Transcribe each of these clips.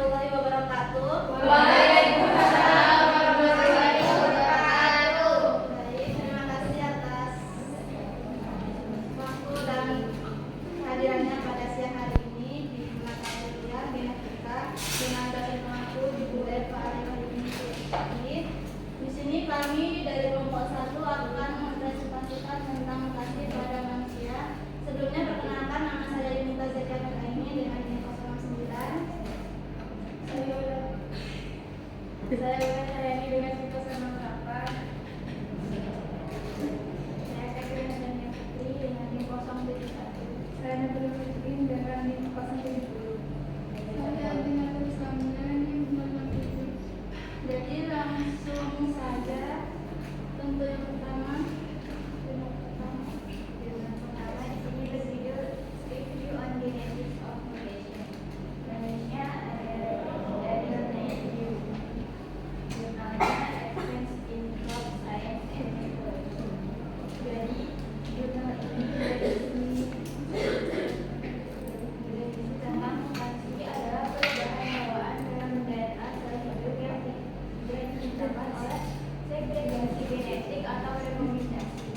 warahmatullahi wabarakatuh. Waalaikumsalam warahmatullahi wabarakatuh. Baik, terima kasih atas waktu dan kehadirannya pada siang hari ini di mata kuliah Genetika dengan dosen pengaku Ibu Eva Arifin. Di sini kami dari kelompok 1 akan mempresentasikan tentang mutasi pada manusia. Sebelumnya perkenalkan, nama saya Yunita Zekia Aini dengan NIM 09. Saya Ulan dengan NIM 08. Saya Catherine Dania Putri dengan NIM 071. Saya Nabil Fitin dengan NIM 070. Saya Adinata Islamina NIM 067. Jadi langsung saja untuk yang pertama di sini berjudul Review on Genetics of Mutation. Namanya dari review jurnalnya Advance in Crop Science and Ecology. Jadi jurnal ini berisi tentang mutasi adalah perubahan bawaan dalam DNA sel hidup yang diciptakan oleh segregasi genetik atau rekombinasi.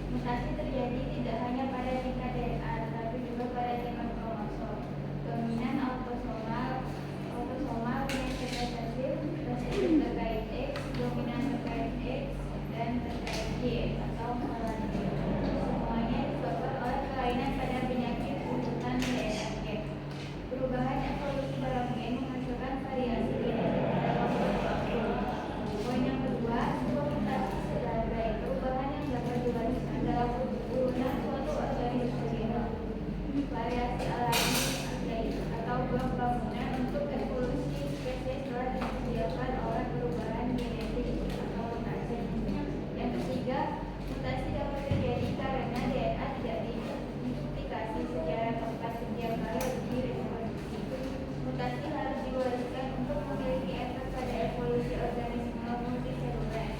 Mutasi terjadi tidak hanya pada tingkat DNA, tetapi juga pada tingkat kromosom. Dominan autosomal recessive, resesif terkait X, dominan terkait X, dan terkait Y atau melania. Semuanya disebabkan oleh kelainan pada penyakit urutan DNA gap. Perubahan evolusi dalam gen menghasilkan variasi genetik dalam suatu waktu. Poin yang kedua, sebuah mutasi sederhana itu perubahan yang dapat diwariskan dalam urutan suatu organisme genom. Variasi alami atau buah bangunan untuk evolusi spesies telah disediakan oleh perubahan genetik atau mutasi. Yang ketiga, mutasi dapat terjadi karena DNA tidak diduplikasi secara tepat setiap kali direproduksi. Mutasi harus diwariskan untuk memiliki efek pada evolusi organisme multiseluler.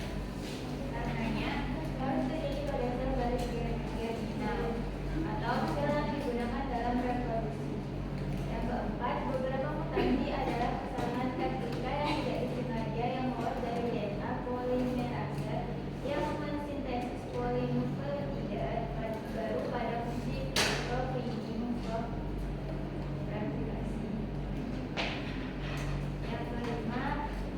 Karenanya harus terjadi pada sel baris germinal atau sel yang digunakan dalam reproduksi. Yang keempat, beberapa mutasi adalah kesalahan taktika yang tidak disengaja yang keluar dari DNA polimerase yang mensintesis polinukleotida baru pada fungsi replikasi. Yang kelima,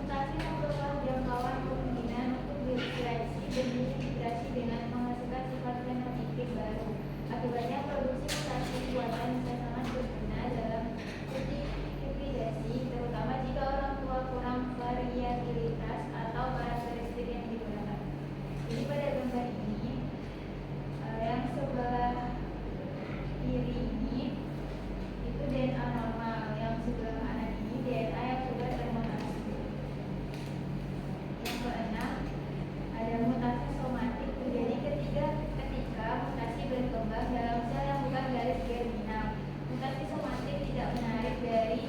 mutasi merupakan jangkauan kemungkinan untuk berseleksi dan integrasi dengan menghasilkan sifat fenotipik baru. Akibatnya produksi mutasi buatan bisa sangat berguna dalam hibridasi, terutama jika orang tua kurang variabilitas atau karakteristik yang digunakan. Jadi pada gambar ini yang sebelah kiri ini itu DNA normal, yang sebelah kanan ini DNA yang sudah termutasi. Yang keenam, ada mutasi somatik terjadi ketika mutasi berkembang dalam sel yang bukan garis germinal. Mutasi somatik tidak menarik dari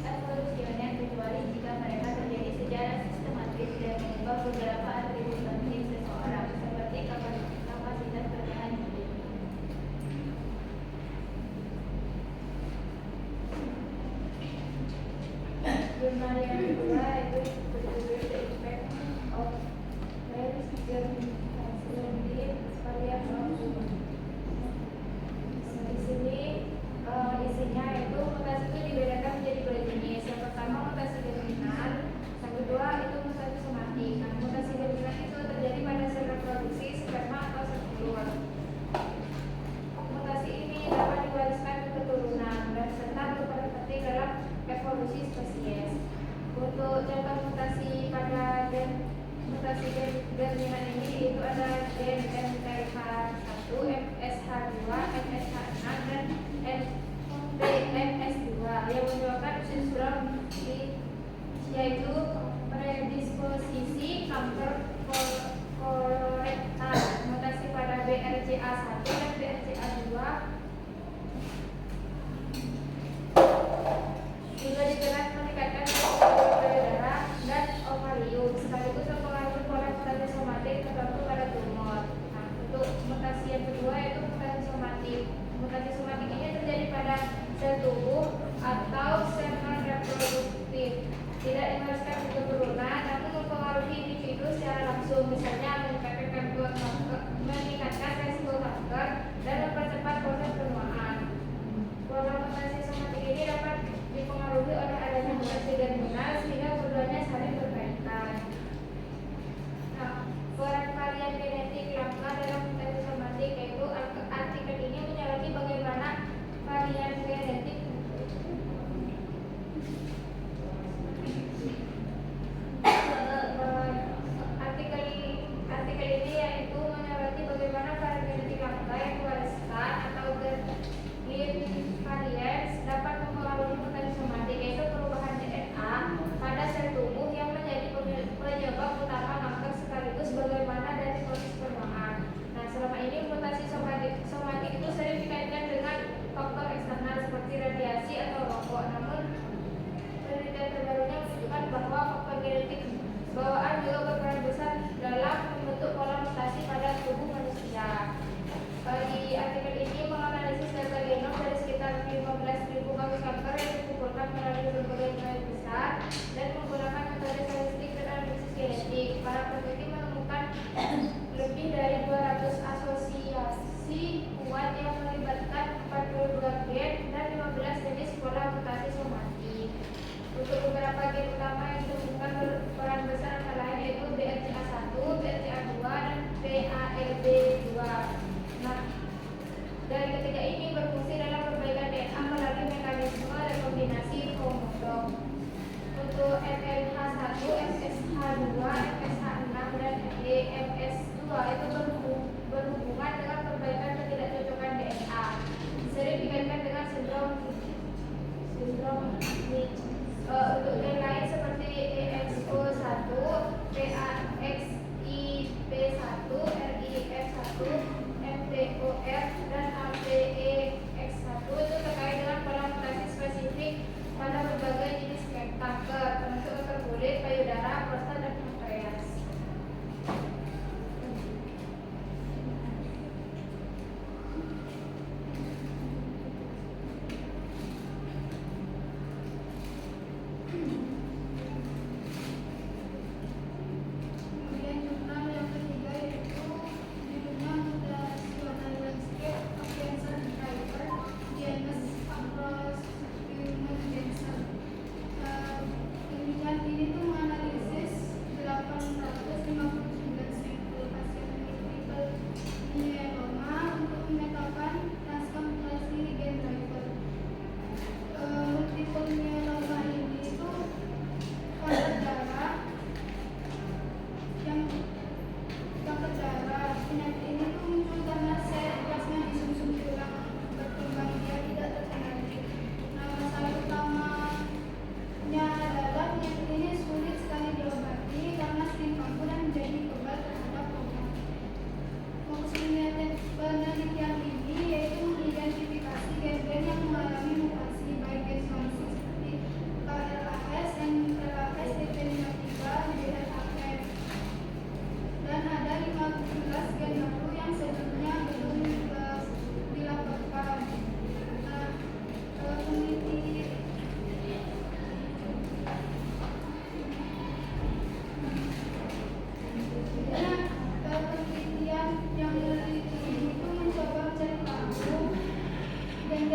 evolusioner kecuali jika mereka terjadi secara sistematis dan mengubah beberapa atribut penting seseorang seperti kapasitas bertahan hidup. Jurnal yang kedua itu berjudul The Effect of Rare Germination Variant of Human. Di sini isinya itu mutasi itu dibedakan menjadi dua jenis. Yang pertama mutasi germinal, yang kedua itu mutasi somatik. Nah, mutasi germinal itu terjadi pada sel reproduksi, sperma atau sel telur. Mutasi ini dapat diwariskan ke keturunan dan serta berperan penting dalam evolusi spesies. Untuk contoh mutasi pada mutasi germinal ini itu ada gen MTH1, MSH2, MSH6 dan MPMS2 yang menyebabkan sindrom yaitu predisposisi kanker kolorektal. Mutasi pada BRCA1 dan BRCA2 juga dikenal meningkatkan resiko darah dan ovarium, sekaligus mempengaruhi pola mutasi somatik tertentu pada tumor. Nah, untuk mutasi yang kedua yaitu mutasi somatik. Mutasi somatik ini terjadi pada sel tubuh atau sel non reproduktif.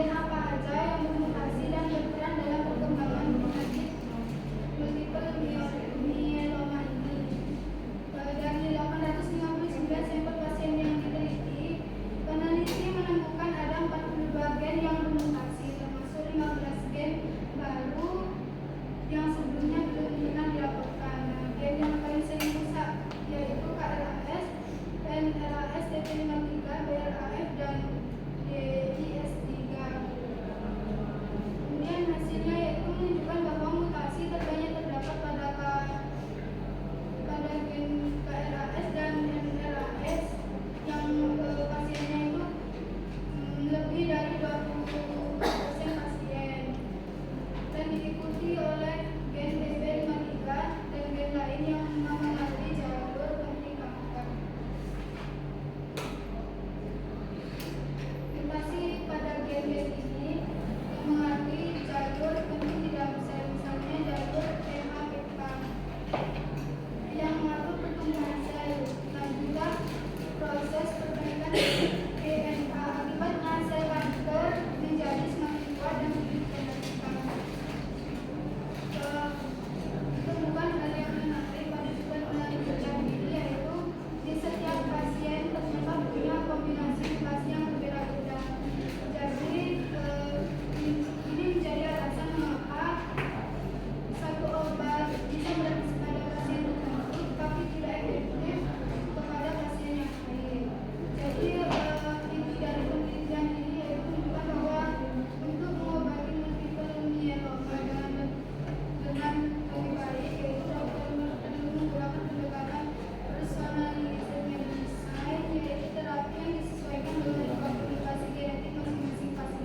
gen apa aja yang bermutasi dan berperan dalam perkembangan penyakit multiple myeloma ini. Dari 859 sampel pasien yang diteliti, peneliti menemukan ada 42 gen yang bermutasi, termasuk 15 gen baru yang sebelumnya belum pernah dilaporkan. Gen yang paling sering rusak yaitu KRAS, NRAS, TP53, BRAF, dan DIS3. Kemudian hasilnya yaitu menunjukkan bahwa mutasi terbanyak terdapat pada gen KRAS dan NRAS yang pasiennya itu lebih dari 20% pasien, dan diikuti oleh gen TP53 dan gen lain yang mempengaruhi jalur penting kanker. Mutasi pada gen-gen ini mempengaruhi jalur penting di dalam sel, misalnya jalur MAPK yang mengatur pertumbuhan sel, dan juga proses perbaikan DNA. Akibatnya sel kanker menjadi semakin kuat dan sulit terhentikan. Ditemukan hal yang menarik pada studi penelitian ini, yaitu di setiap pasien ternyata punya kombinasi mutasi yang berbeda-beda. Jadi ini menjadi alasan mengapa satu obat bisa bereaksi pada pasien tertentu tapi tidak efektif kepada pasien yang lain. Jadi inti dari penelitian ini yaitu menunjukkan bahwa untuk mengobati multiple myeloma dengan lebih baik, yaitu dokter perlu menggunakan pendekatan personalized medicine, yaitu terapi yang disesuaikan dengan mutasi genetik masing-masing pasien.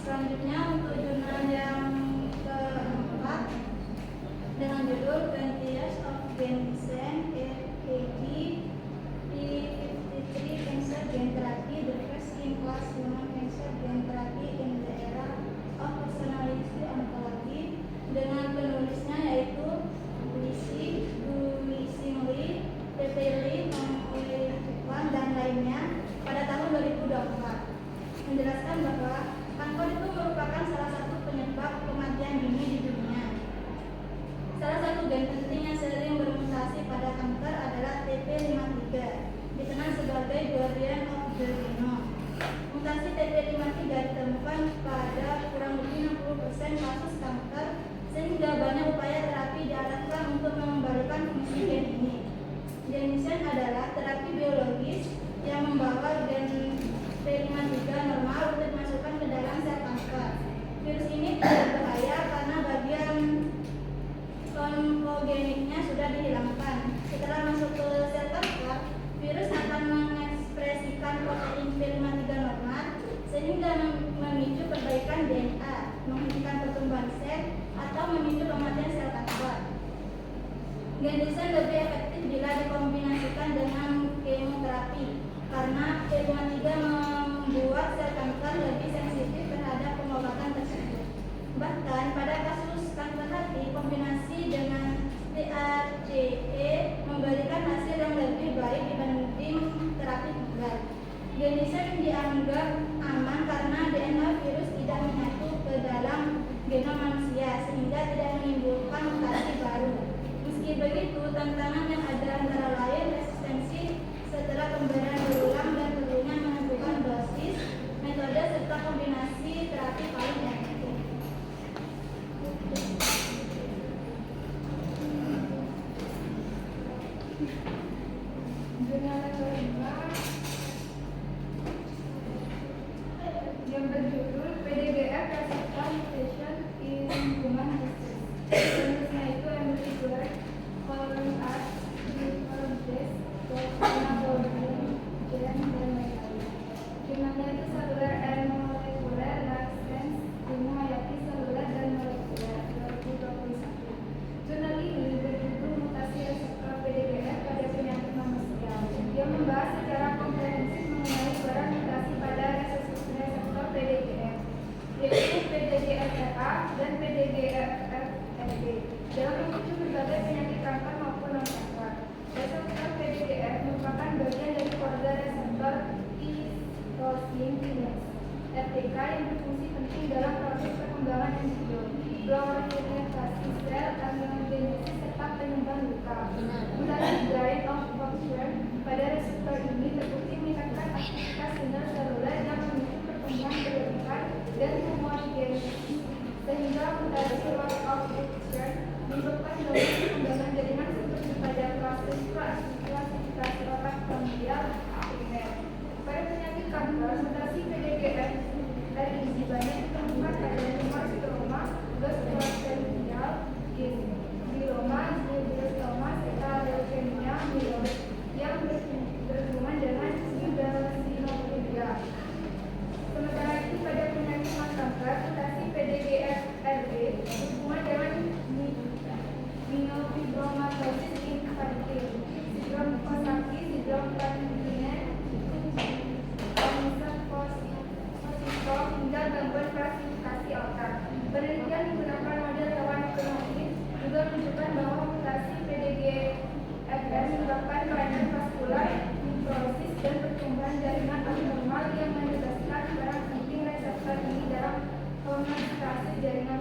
Selanjutnya untuk jurnal yang keempat dengan judul 20 Years of Gen Design AKG P53 Cancer Gene Therapy, the first in class human cancer gene therapy in the era of personalized oncology, dengan penulisnya yaitu Duisingli, Pepeli, Wan, dan lainnya pada tahun 2024, menjelaskan bahwa kanker itu merupakan salah satu penyebab kematian dini di dunia. Salah satu gen penting yang sering bermutasi pada kanker adalah TP53, dikenal sebagai guardian of the genome. Mutasi TP53 ditemukan pada kurang lebih 60% kasus kanker, sehingga banyak upaya terapi diarahkan untuk mengembalikan fungsi gen ini. Gen design adalah terapi biologis yang membawa gen P53 normal untuk dimasukkan ke dalam sel kanker. Virus ini tidak berbahaya karena bagian onkogeniknya sudah dihilangkan. Setelah masuk ke sel kanker, virus akan mengekspresikan protein P53 normal sehingga memicu perbaikan DNA, menghentikan pertumbuhan sel, atau memicu kematian sel kanker. Gen design lebih efektif bila dikombinasikan dengan kemoterapi karena P53 membuat sel kanker lebih sensitif terhadap pengobatan tersebut. Bahkan pada kasus kanker hati, kombinasi dengan TACE memberikan hasil yang lebih RTK yang berfungsi penting dalam proses perkembangan embrio, fragmentasi sel, embryogenesis serta penyembuhan luka. Mutasi Guide of Boxer pada reseptor ini terbukti meningkatkan aktivitas sinyal seluler yang memicu pertumbuhan berlebihan dan tumorigenesis, sehingga mutasi Loss of Boxer menyebabkan gangguan perkembangan jaringan seperti pada proses klasifikasi otak familial primer. Pada penyakit kanker, mutasi PDGF RIG banyak ditemukan pada tumor stroma, gastroesophageal, glioma, glioblastoma, serta leukemia mieloid yang berhubungan dengan eosinophilia. Sementara itu pada penyakit kanker, mutasi PDGFRD berhubungan dengan myofibromatosis infantile, sindrom Kawasaki, sindrom Pantone, hingga gangguan klasifikasi otak. Penelitian menggunakan model hewan kronik juga menunjukkan bahwa mutasi PDGFR menyebabkan kelainan vaskular, necrosis, dan pertumbuhan jaringan abnormal yang menegaskan peran penting reseptor ini dalam homeostase jaringan.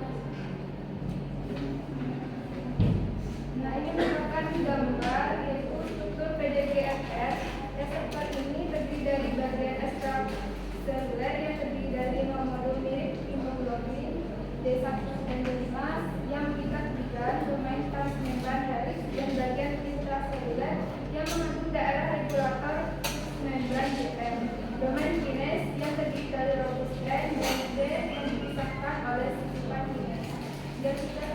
Nah, ini merupakan gambar yaitu struktur PDGFR. Reseptor ini terdiri dari bagian ekstraseluler yang terdiri dari nomodom mirip hemoglobin D1 dan D5 yang mengikat ligan, domain transmembran helix, dan bagian intraseluler yang mengandung daerah regulator membran JM. Domain kines yang terdiri dari robustren dan D yang dipisahkan oleh sisipan kines. Dan kita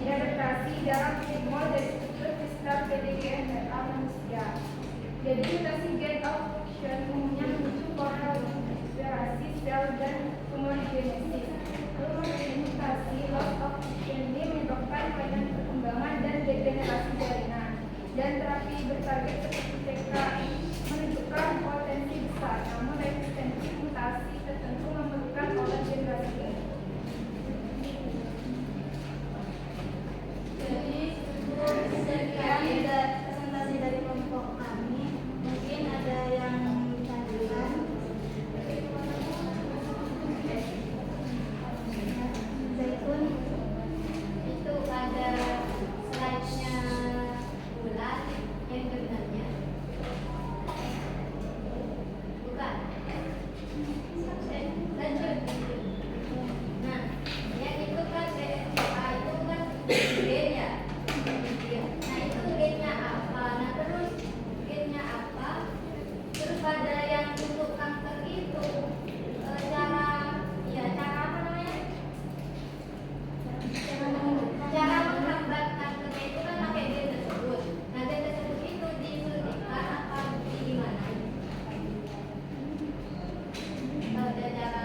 diadaptasi dalam simbol dari struktur kristal PDGFR manusia. Jadi mutasi gate of function umumnya memicu proliferasi sel dan tumorigenesis. Lalu mutasi loss of function ini menyebabkan kelainan perkembangan dan degenerasi jaringan. Dan terapi bertarget seperti TKI menunjukkan potensi besar, namun resistensi mutasi tertentu memerlukan obat generasi. Jadi sekian presentasi dari kelompok kami. Mungkin ada yang ditanyakan. Zaitun, Itu ada slide-nya bulan yang sebenarnya bukan lanjut. Nah, yang itu kan DSA itu kan gen ya. Nah, itu gennya apa? Nah, terus gennya apa? Terus pada yang untuk kanker itu cara apa namanya? Cara menghambat kankernya itu kan pakai gen tersebut. Nah, gen tersebut itu disuntikkan apa di mana? Kalau ada cara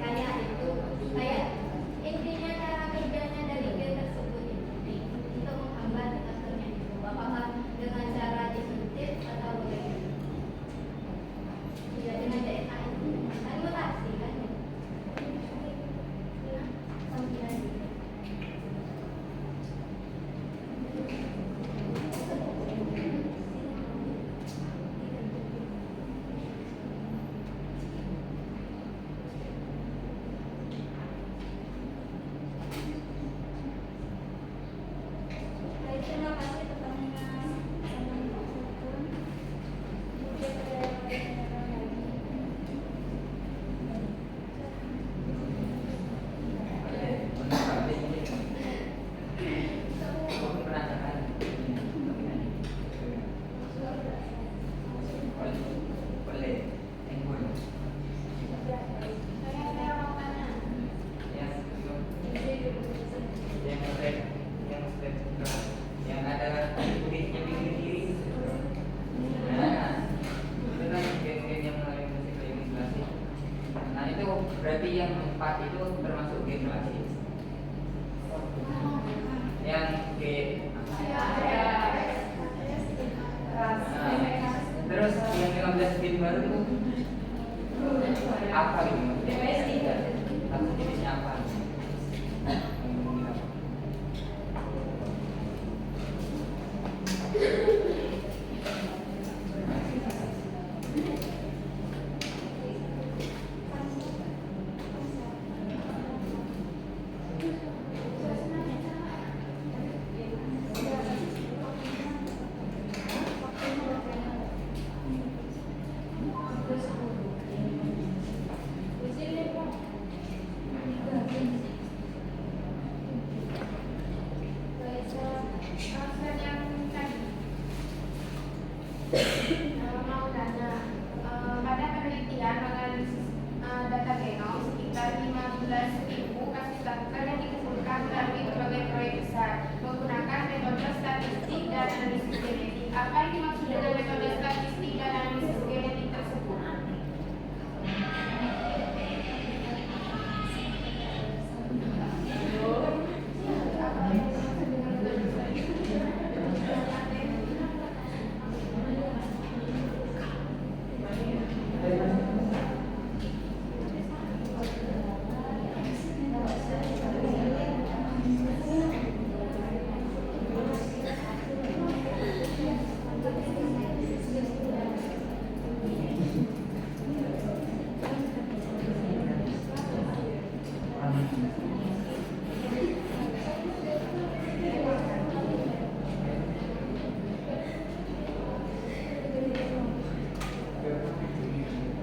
kayak itu, kayak intinya cara kerjanya dari gen tersebut itu untuk menghambat kankernya itu. Apakah dengan cara disuntik atau bagaimana? Ya dengan DNA itu kan mutasi kan? Kombinasi. baik, terima kasih pertanyaan teman-teman Zaitun. Mungkin ada yang ditanyakan lagi. Saya mau tanya. yang ada kulit yang pinggir kiri. Nah, itu kan gen-gen yang mulai musik reintegrasi. Nah, itu berarti yang 4 itu termasuk gen basis. Yang G. Nah, terus yang 15 gen baru itu apa gitu? BPS 3. Satu jenisnya apa? Mau dana pada penelitian analisis data genom sekitar 15.000 kasus lakukan yang dikumpulkan melalui berbagai proyek besar menggunakan metode statistik dan analisis genetik. Apa yang dimaksud dengan metode statistik dan analisis genetik tersebut?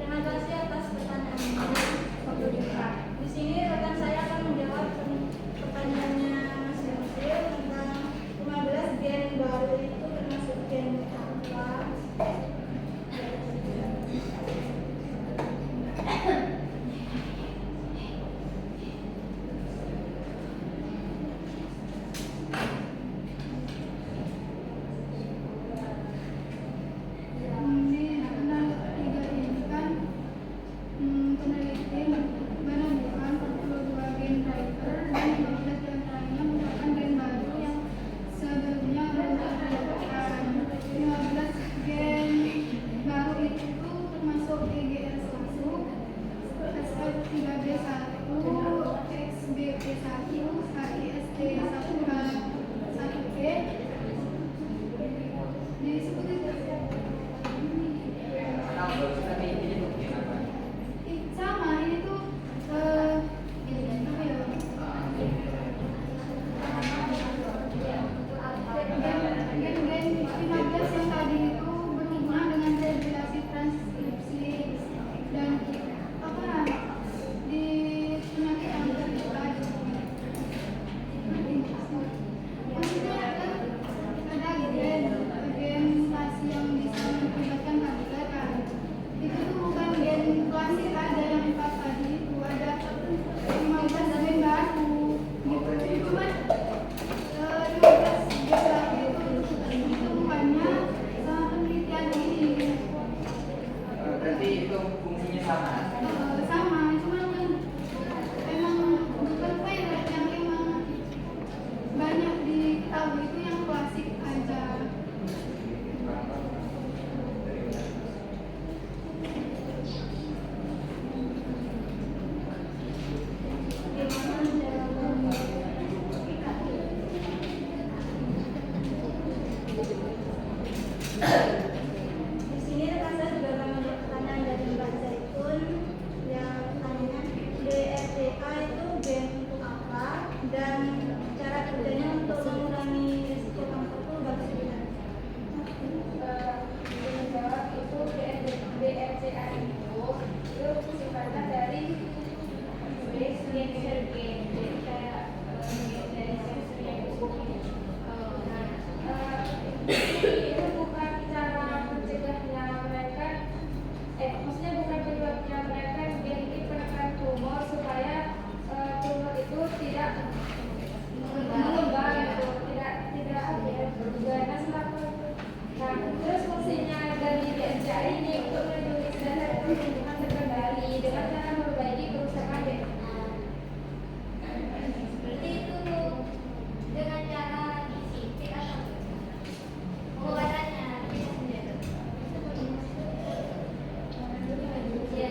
Terima kasih atas pertanyaannya, Pak Budika. Di sini rekan saya akan menjawab pertanyaannya Mas Yusril tentang 15 gen baru itu termasuk gen apa? Ini karena tiga ini kan peneliti menemukan 42 gen driver dan 15 diantaranya merupakan gen baru yang sebelumnya belum ditemukan. 15 gen baru itu termasuk EGR1, SF3B1, XBP1, HIST1K1B. Disebut itu Tapi ini mungkin apa? sama ini tuh apa ya? Gen 15 yang tadi itu berhubungan dengan regulasi transkripsi dan apa di penyakit kanker kita. Maksudnya ada gen mutasi yang bisa mengakibatkan kanker kan. Itu tuh bukan gen klasik, ada yang 4 tadi itu ada 15 gen baru gitu. Cuman 15 gen baru itu ditemukannya sama penelitian ini. Berarti itu fungsinya sama. Sama, cuman kan emang bukan virus yang emang banyak diketahui itu yang klasik aja. Di sini rekan saya juga akan menjawab pertanyaan dari Mbak Zaitun yang pertanyaannya DRDA itu gen untuk apa dan cara kerjanya untuk mengurangi risiko kanker itu bagaimana? Menjawab itu DRCA itu sifatnya dari Base cancer gen. Jadi kayak dari cancer yang itu bukan cara mencegahnya mereka, maksudnya bukan penyebabnya mereka jadi penekan tumor supaya tumor itu tidak mengembang gitu, tidak ganas lah. Nah, terus fungsinya dari DRCA ini untuk melindungi sel tumbuhan terkendali dengan cara memperbaiki kerusakan DNA. Berarti itu dengan cara disinfek atau pengobatannya bisa sendiri. Iya.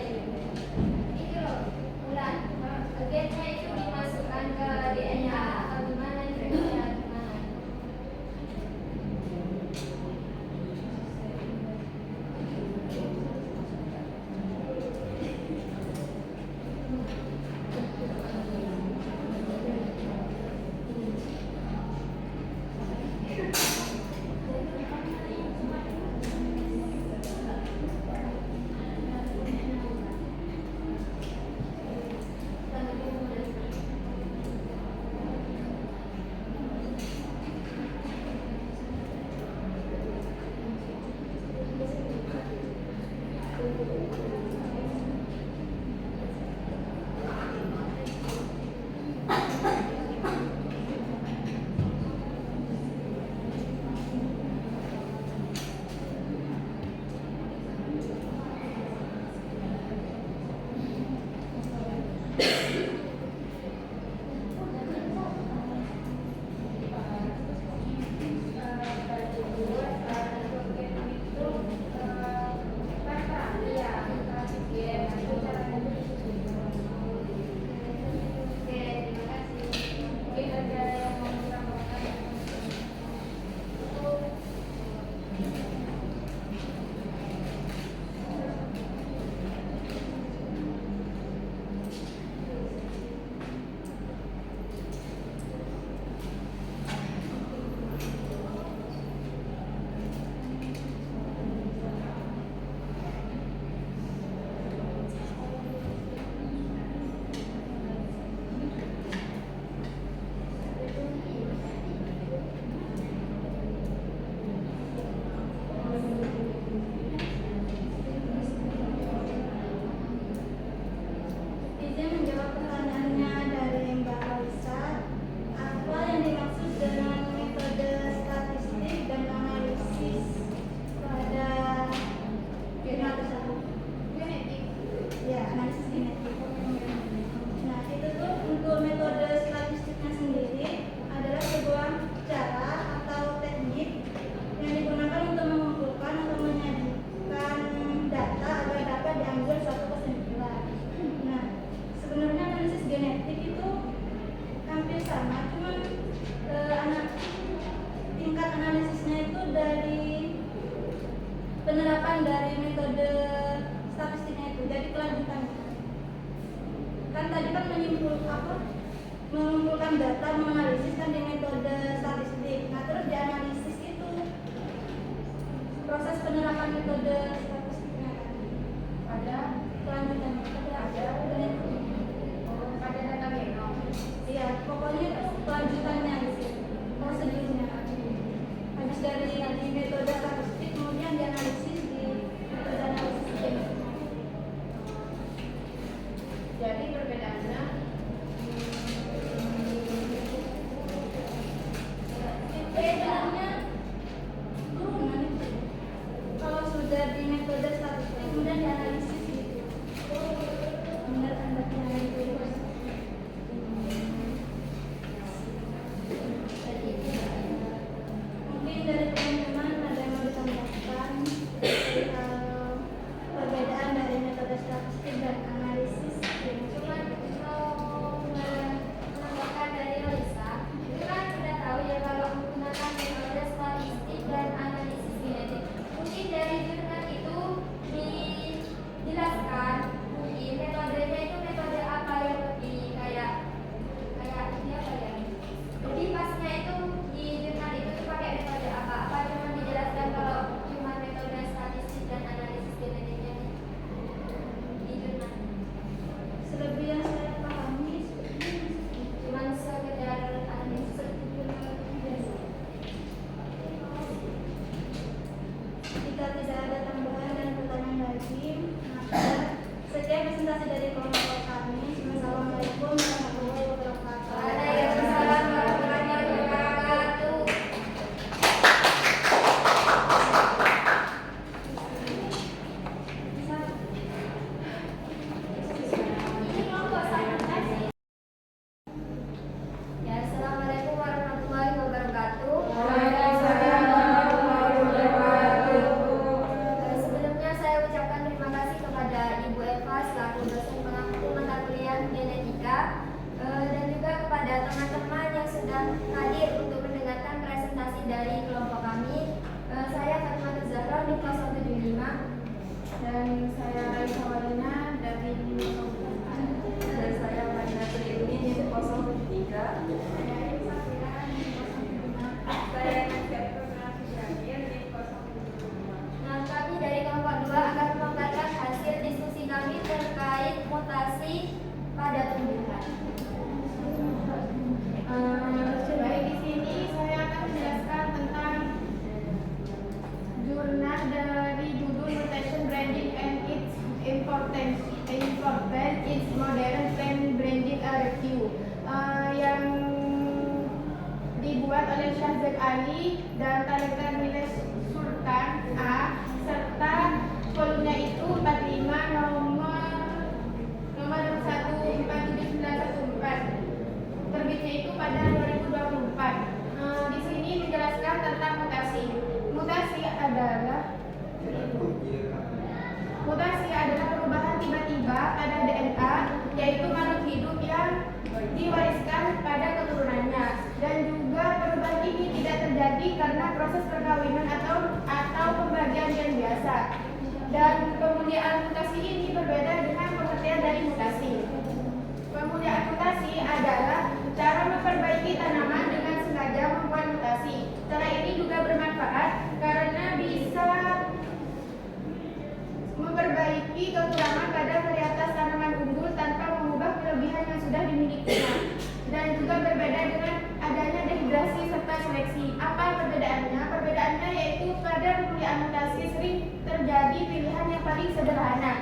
turunan dari metode statistiknya itu, jadi kelanjutannya. Kan tadi kan mengumpulkan data, menganalisis kan di metode statistik. Nah terus dianalisis itu proses penerapan metode statistiknya kan. Ada Kelanjutannya ada pada data genom. iya, pokoknya itu kelanjutannya di sini, prosedurnya. Habis dari metode statistik kemudian dianalisis di metode analisis genom. Jadi perbedaannya Bedanya turunan itu. Kalau sudah di metode statistik kemudian dianalisis gitu. Benar Anda dianalisis. Mungkin dari teman-teman ada yang mau ditambahkan perbedaan dari metode statistik dan analisis. Cuman mau menambahkan dari Lisa, itu kan sudah tahu ya kalau menggunakan metode statistik dan analisis genetik. Mungkin dari jurnal itu dijelaskan mungkin metodenya itu metode apa yang lebih kayak ini apa ya? Lebih pasnya itu di jurnal itu tuh pakai metode apa? Apa cuma dijelaskan kalau cuma metode statistik dan analisis genetiknya di jurnal? Selebih yang saya pahami Cuman sekedar analisis biasa. jika tidak ada tambahan dan pertanyaan lagi, maka sekian presentasi dari kelompok kami. Wassalamualaikum warahmatullahi wabarakatuh. Waalaikumsalam warahmatullahi wabarakatuh. Ini kelompok sanitasi. Ya, assalamualaikum warahmatullahi wabarakatuh. Sebelumnya saya ucapkan terima kasih kepada Ibu Eva selaku dosen pengampu mata kuliah genetika dan juga kepada teman-teman yang sudah hadir untuk mendengarkan presentasi dari kelompok kami. Saya Fatimah Zahra di kelas 175 dan saya Raisa Walina dari Dan saya Marina Triuni di 03. Saya Nadia Purnasi Syakir di 075. Nah, kami dari kelompok 2 akan memaparkan hasil diskusi kami terkait mutasi pada tumbuhan. Baik, di sini saya akan menjelaskan tentang jurnal dari judul Mutation Branding and its Importance its Modern Plant Branding a Review yang dibuat oleh Syahzad Ali dan Talekar Miles Sultan A serta volumenya itu 45 nomor 147914. Terbitnya itu pada 2024. Di sini menjelaskan tentang mutasi. Mutasi adalah perubahan tiba-tiba pada DNA, yaitu makhluk hidup yang diwariskan pada keturunannya. Dan juga perubahan ini tidak terjadi karena proses perkawinan atau pembagian gen biasa. Dan kemudian mutasi ini berbeda dengan pengertian dari mutasi. Kemudian mutasi adalah cara memperbaiki tanaman dengan sengaja membuat mutasi. Cara ini juga bermanfaat karena bisa memperbaiki kekurangan pada varietas tanaman unggul tanpa mengubah kelebihan yang sudah dimilikinya. Dan juga berbeda dengan adanya dehidrasi serta seleksi. Apa perbedaannya? Perbedaannya yaitu pada pemilihan mutasi sering terjadi pilihan yang paling sederhana.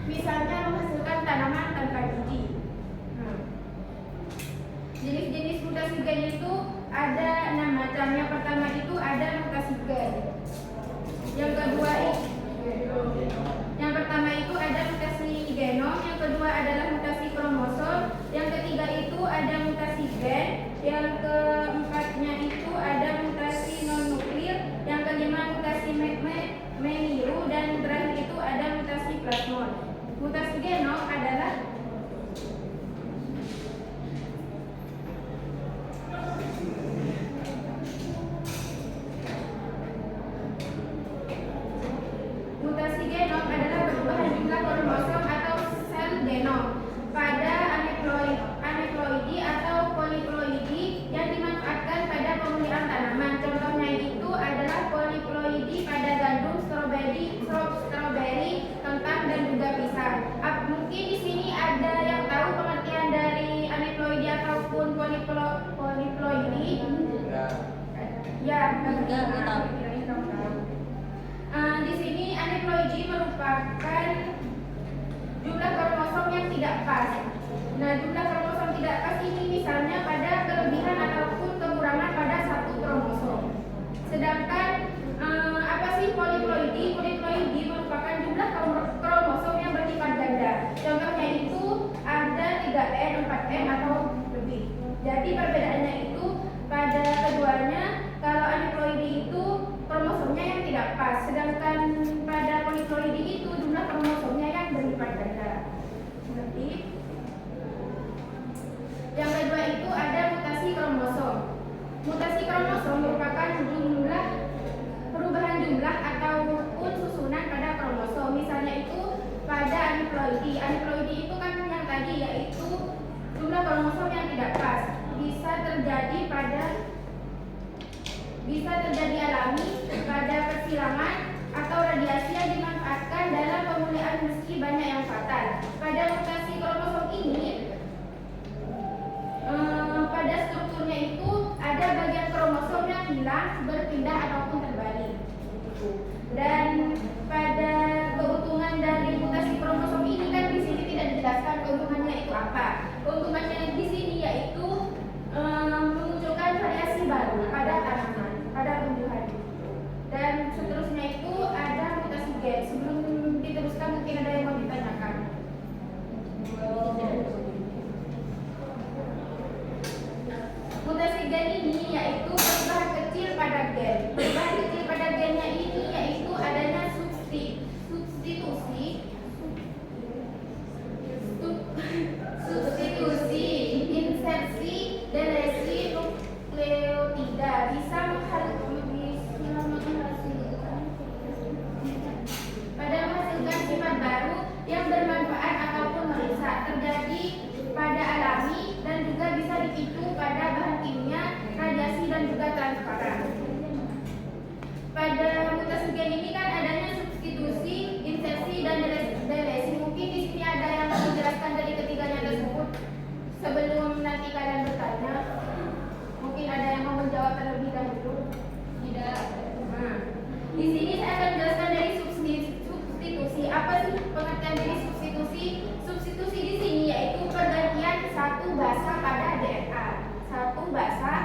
Misalnya menghasilkan tanaman tanpa biji. Jenis-jenis mutasi gen itu ada 6 macam. Yang pertama itu ada mutasi gen. Yang pertama itu ada mutasi genom, yang kedua adalah mutasi kromosom, yang ketiga itu ada mutasi gen, yang keempatnya itu ada mutasi non nuklir, yang kelima mutasi meniru, dan terakhir itu ada mutasi plasmon. Mutasi genom adalah mutasi bisa. Mungkin di sini ada yang tahu pengertian dari aneuploidi ataupun poliploidi? Ya, Enggak tahu. kirain kamu tahu. Di sini aneuploidi merupakan jumlah kromosom yang tidak pas. Nah, jumlah kromosom tidak pas ini misalnya pada kelebihan ataupun kekurangan pada satu kromosom. Sedangkan apa sih poliploidi? Poliploidi merupakan jumlah kromosom yang bersifat ganda. Contohnya itu ada 3N, 4N atau lebih. Jadi perbedaannya itu pada keduanya, kalau aneuploidi itu kromosomnya yang tidak pas, sedangkan pada poliploidi itu jumlah kromosomnya yang berlipat ganda. Mengerti? Yang kedua itu ada mutasi kromosom. Mutasi kromosom merupakan perubahan jumlah ataupun susunan pada kromosom. Misalnya itu pada aneuploidi. Aneuploidi itu kan yang tadi yaitu jumlah kromosom yang tidak pas. Bisa terjadi alami pada persilangan atau radiasi yang dimanfaatkan dalam pemulihan meski banyak yang fatal. Pada mutasi kromosom ini pada strukturnya itu ada bagian kromosom yang hilang, berpindah ataupun terbalik. Dan pada keuntungan dari mutasi kromosom ini kan di sini tidak dijelaskan keuntungannya itu apa. Keuntungannya di sini yaitu memunculkan variasi baru pada tanaman, pada tumbuhan. Dan seterusnya itu ada mutasi gen. Sebelum diteruskan mungkin ada yang mau ditanyakan. Mutasi gen ini yaitu perubahan kecil pada gen. Perubahan kecil pada gennya ini yaitu adanya substitusi, insersi, delesi nukleotida bisa menghasilkan sifat baru yang bermanfaat ataupun merusak, terjadi pada alami dan juga bisa dipicu pada bahan kimia, radiasi dan juga transparan. Pada mutasi gen ini kan adanya substitusi, insersi dan delesi. Mungkin di sini ada yang mau menjelaskan dari ketiganya tersebut sebelum nanti kalian bertanya. Mungkin ada yang mau menjawab terlebih dahulu. Tidak. Nah, di sini saya akan menjelaskan dari substitusi. Apa sih pengertian dari substitusi? Substitusi di sini yaitu pergantian satu basa pada DNA.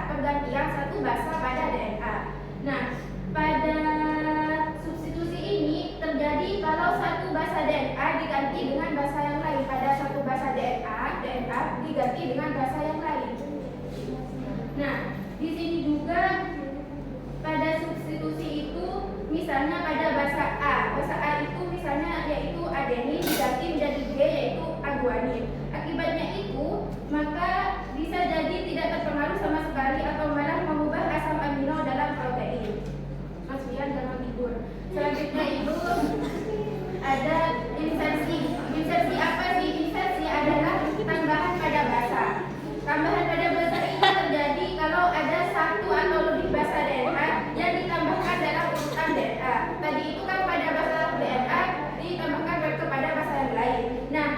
Pergantian satu basa pada DNA. Nah, pada substitusi ini terjadi kalau satu basa DNA diganti dengan basa yang lain. Pada satu basa DNA diganti dengan basa yang lain. Nah, di sini juga pada substitusi itu misalnya pada basa A. Basa A itu misalnya yaitu adenin diganti menjadi G yaitu aguanin. Akibatnya itu maka bisa jadi tidak terpengaruh sama sekali atau malah mengubah asam amino dalam protein. Mas Bian jangan tidur. Selanjutnya itu ada insersi. Insersi apa sih? Insersi adalah tambahan pada basa. Tambahan pada basa ini terjadi kalau ada satu atau lebih basa DNA yang ditambahkan dalam urutan DNA. Tadi itu kan pada basa DNA ditambahkan kepada basa yang lain. Nah,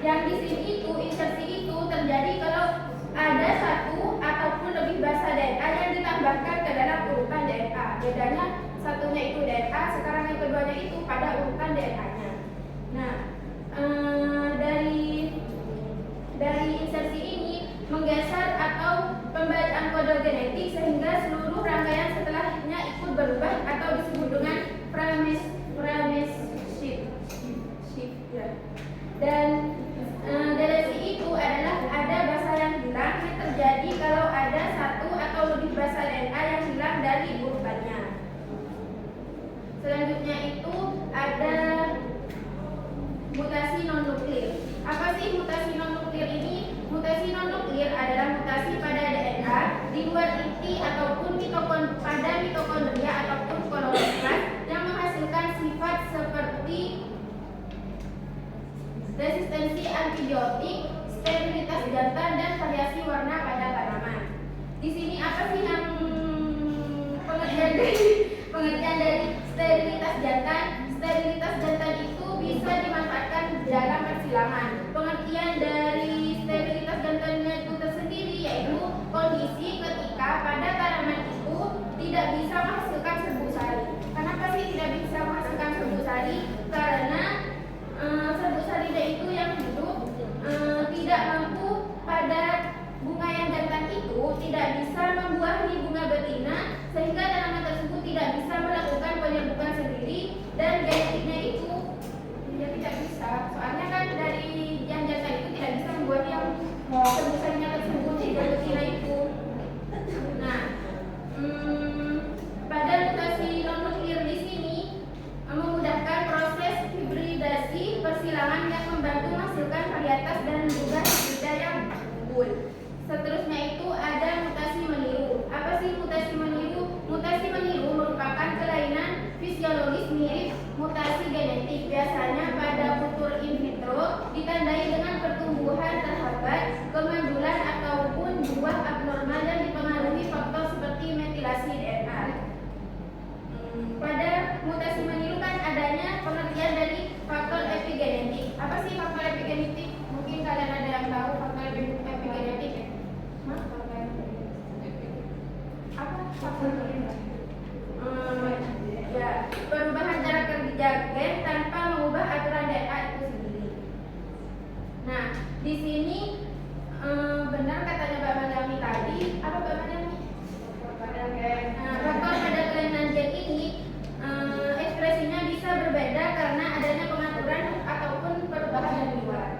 yang di sini itu insersi itu terjadi kalau ada satu ataupun lebih basa DNA yang ditambahkan ke dalam urutan DNA. Bedanya satunya itu DNA, sekarang yang keduanya itu pada urutan DNA-nya. Nah, dari insersi ini menggeser atau pembacaan kode genetik sehingga seluruh rangkaian setelahnya ikut berubah atau disebut dengan premise shift ya. Dan delesi itu adalah ada basa yang hilang yang terjadi kalau ada satu atau lebih basa DNA yang hilang dari urutannya. Selanjutnya itu ada mutasi non-nuklir. Apa sih mutasi non-nuklir ini? Mutasi non-nuklir adalah mutasi pada DNA di luar inti ataupun pada mitokondria ataupun kloroplas yang menghasilkan sifat seperti resistensi antibiotik, sterilitas jantan dan variasi warna pada tanaman. Di sini apa sih yang pengertian dari sterilitas jantan? Sterilitas jantan itu bisa dimanfaatkan dalam persilangan. Pengertian dari sterilitas jantannya itu tersendiri yaitu kondisi ketika pada tanaman itu tidak bisa menghasilkan serbuk sari. Kenapa sih tidak bisa menghasilkan serbuk sari? Karena serbuk sarinya itu yang hidup tidak mampu pada bunga yang jantan itu tidak bisa membuahi bunga betina, sehingga tanaman tersebut tidak bisa melakukan penyerbukan sendiri dan genetiknya itu ya tidak bisa. Soalnya kan dari yang jantan itu tidak bisa membuahi yang sebesarnya tersebut di betina itu. Nah, pada mutasi non-nuklir di sini memudahkan proses hibridasi persilangan yang membantu menghasilkan varietas dan juga hibrida yang unggul. Seterusnya itu ada mutasi meniru. Apa sih mutasi meniru? Mutasi meniru merupakan kelainan fisiologis mirip mutasi genetik. Biasanya pada kultur in vitro ditandai dengan pertumbuhan terhambat, kemandulan ataupun buah abnormal yang dipengaruhi faktor seperti metilasi DNA. Pada mutasi meniru kan adanya pengertian dari faktor epigenetik. Apa sih faktor epigenetik? Mungkin kalian ada yang tahu faktor epigenetik ya? Apa faktor epigenetik? Ya, perubahan cara kerja gen tanpa mengubah aturan DNA itu sendiri. Nah, di sini benar katanya Mbak Madami tadi. Apa Mbak Madami? Faktor pada kelainan gen ini ekspresinya bisa berbeda karena adanya pengaturan ataupun perubahan dari luar.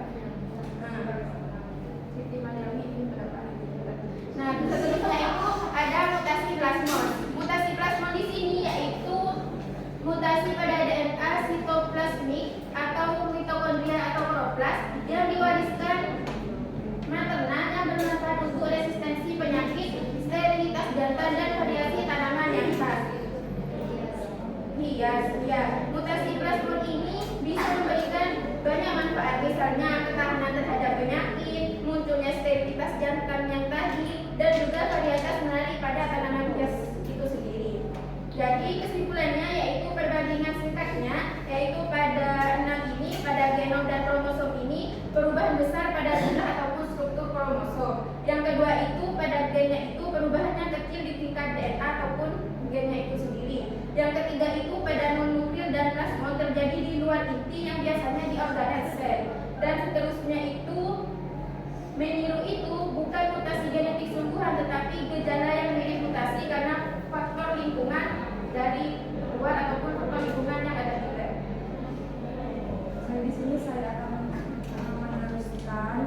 Nah, seterusnya itu ada mutasi plasmon. Mutasi plasmon di sini yaitu mutasi pada DNA sitoplasmik atau mitokondria atau kloroplas yang diwariskan maternal yang bermanfaat untuk resistensi penyakit, sterilitas jantan dan variasi tanaman yang khas. Ya, mutasi plasmon ini bisa memberikan banyak manfaat, misalnya ketahanan terhadap penyakit, munculnya sterilitas jantan yang tadi, dan juga varietas menarik pada tanaman hias itu sendiri. Jadi kesimpulannya yaitu perbandingan singkatnya yaitu pada 6 ini, pada genom dan kromosom ini perubahan besar pada jumlah ataupun struktur kromosom. Yang kedua itu pada gennya itu perubahannya kecil di tingkat DNA ataupun gennya itu sendiri. Yang ketiga itu pada non-nuklir dan plasmon terjadi di luar inti yang biasanya di organel sel. Dan seterusnya itu meniru itu bukan mutasi genetik sungguhan tetapi gejala yang mirip mutasi karena faktor lingkungan dari luar ataupun faktor lingkungan yang ada di lab. Nah, di sini saya akan meneruskan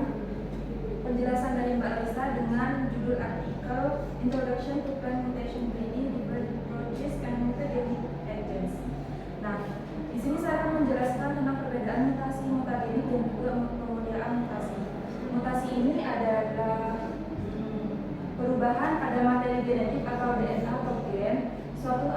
penjelasan dari Mbak Lisa dengan judul artikel Introduction to Plant Mutation Breeding, Different Approaches and Mutagenic Agents. Nah, di sini saya akan menjelaskan tentang perbedaan mutasi, mutagenik dan juga pemuliaan mutasi. Mutasi ini adalah perubahan pada materi genetik atau DNA atau gen suatu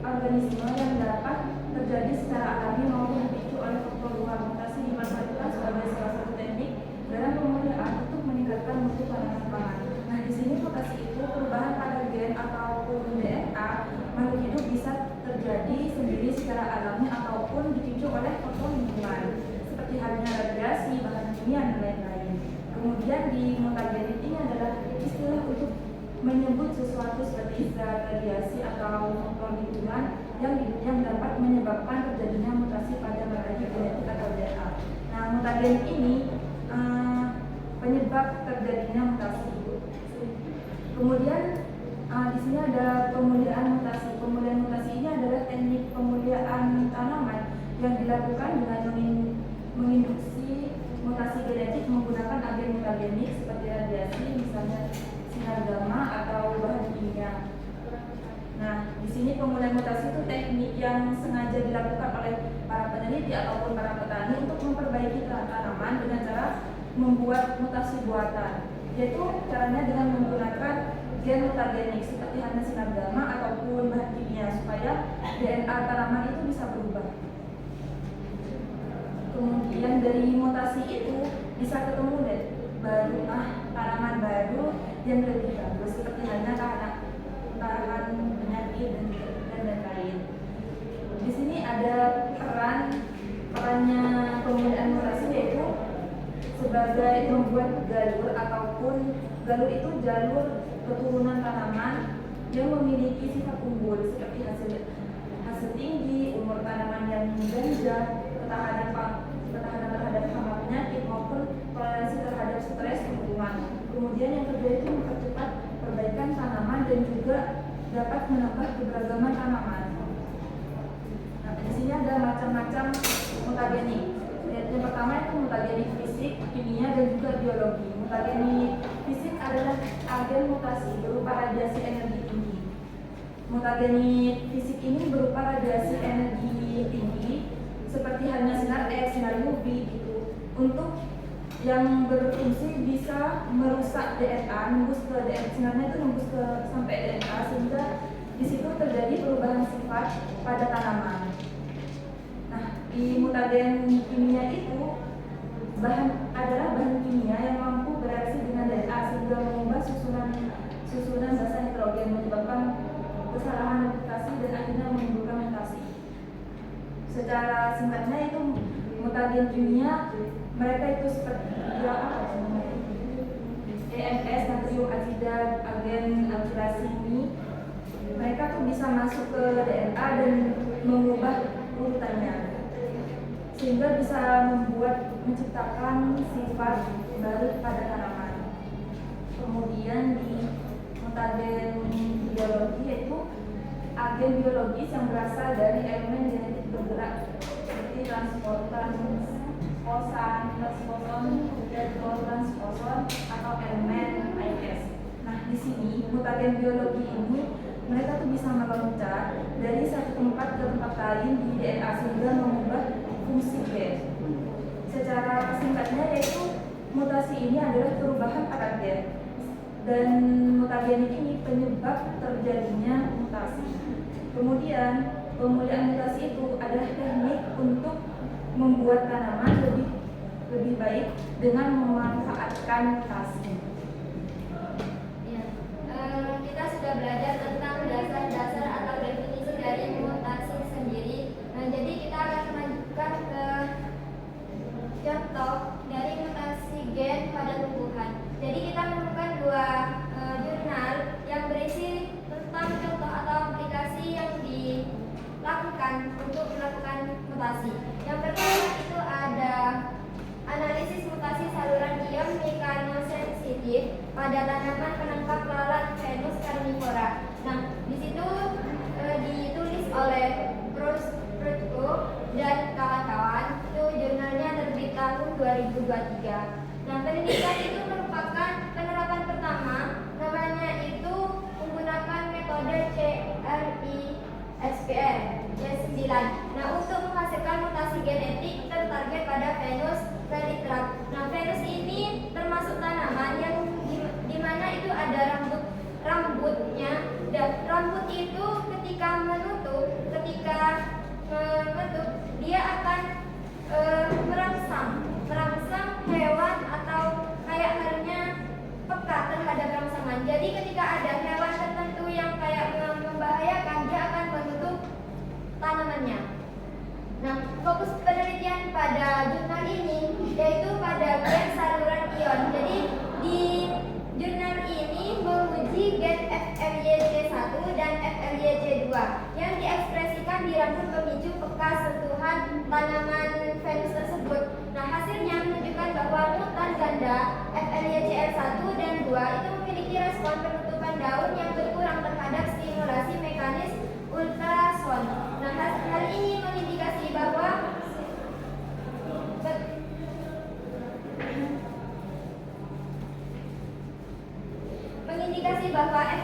organisme yang dapat terjadi secara alami maupun dipicu oleh faktor luar. Mutasi dimanfaatkan sebagai salah satu teknik dalam pemulihan untuk meningkatkan mutu tanaman pangan. Nah, di sini mutasi itu perubahan pada gen ataupun DNA makhluk hidup bisa terjadi sendiri secara alami ataupun dipicu oleh faktor lingkungan seperti halnya radiasi, bahan kimia dan lain-lain. Kemudian di mutagenik ini adalah istilah untuk menyebut sesuatu seperti zat radiasi atau faktor lingkungan yang dapat menyebabkan terjadinya mutasi pada materi genetik atau DNA. Nah, mutagenik ini penyebab terjadinya mutasi. Kemudian di sini ada pemuliaan mutasi. Pemuliaan mutasi ini adalah teknik pemuliaan tanaman yang dilakukan dengan menginduksi mutasi genetik menggunakan agen mutagenik seperti radiasi, misalnya sinar gamma atau bahan kimia. Nah, di sini pemuliaan mutasi itu teknik yang sengaja dilakukan oleh para peneliti ataupun para petani untuk memperbaiki tanaman dengan cara membuat mutasi buatan, yaitu caranya dengan menggunakan gen mutagenik seperti halnya sinar gamma ataupun bahan kimia supaya DNA tanaman itu bisa berubah. Kemudian dari mutasi itu bisa ketemu tanaman baru yang lebih bagus seperti halnya tahan penyakit dan lain-lain. Di sini ada perannya pemuliaan mutasi sebagai membuat galur ataupun galur itu jalur keturunan tanaman yang memiliki sifat unggul seperti hasil tinggi, umur tanaman yang ganja, ketahanan terhadap hama penyakit maupun toleransi terhadap stres lingkungan. Kemudian yang kedua itu mempercepat perbaikan tanaman dan juga dapat menambah keberagaman tanaman. Nah, di sini ada macam-macam mutagenik. Yang pertama itu mutagenik fisik, kimia dan juga biologi. Mutagenik fisik adalah agen mutasi berupa radiasi energi tinggi. Mutagenik fisik ini berupa radiasi energi tinggi seperti halnya sinar X, sinar UV gitu. Untuk yang berfungsi bisa merusak DNA, nembus ke DNA, sinarnya itu nembus ke sampai DNA sehingga di situ terjadi perubahan sifat pada tanaman. Nah, di mutagen kimia itu adalah bahan kimia yang mampu bereaksi dengan DNA sehingga mengubah susunan basa nitrogen menyebabkan kesalahan replikasi dan akhirnya menimbulkan mutasi. Secara singkatnya itu mutagen kimia mereka itu seperti EMS, natrium azidat, agen alkilasi ini mereka tuh bisa masuk ke DNA dan mengubah urutannya sehingga bisa menciptakan sifat baru pada tanaman. Kemudian di mutagen biologi yaitu agen biologis yang berasal dari elemen genetik bergerak seperti transposon atau elemen IS. Nah, di sini mutagen biologi ini mereka tuh bisa meloncat dari satu tempat ke tempat lain di DNA sehingga mengubah fungsi gen. Secara singkatnya yaitu mutasi ini adalah perubahan pada gen dan mutagenik ini penyebab terjadinya mutasi. Kemudian pemulihan mutasi itu adalah teknik untuk membuat tanaman lebih baik dengan memanfaatkan mutasi. Ya, kita sudah belajar tentang dasar-dasar atau definisi dari mutasi sendiri. Nah, jadi kita akan melanjutkan ke contoh dari mutasi gen pada tumbuhan. Jadi kita menemukan dua jurnal yang berisi tentang contoh atau aplikasi yang dilakukan untuk melakukan mutasi. Yang pertama itu ada analisis mutasi saluran ion mekanosensitif pada tanaman penangkap lalat Venus carnivora. Nah, di situ ditulis oleh Prochko dan kawan-kawan. Itu jurnalnya terbit tahun 2023. Nah, penelitian itu merupakan penerapan pertama, namanya itu menggunakan metode CRISPR Y9. Nah, untuk menghasilkan mutasi genetik tertarget pada Venus felitrax. Nah, Venus ini termasuk tanaman yang dimana itu ada rambutnya, dan rambut itu ketika menutup dia akan merangsang hewan atau kayak halnya peka terhadap rangsangan. Jadi ketika ada hewan tertentu yang kayak membahayakan, dia akan menutup tanamannya. Nah, fokus penelitian pada jurnal ini yaitu pada gen saluran ion. Jadi di jurnal ini menguji gen FLYC1 dan FLYC2 yang diekspresikan di rambut pemicu peka sentuhan tanaman Venus tersebut. Nah, hasilnya menunjukkan bahwa mutan ganda FLYCL1 dan 2 itu memiliki respon penutupan daun yang berkurang terhadap stimulasi mekanis ultrason. Nah, hal ini mengindikasi bahwa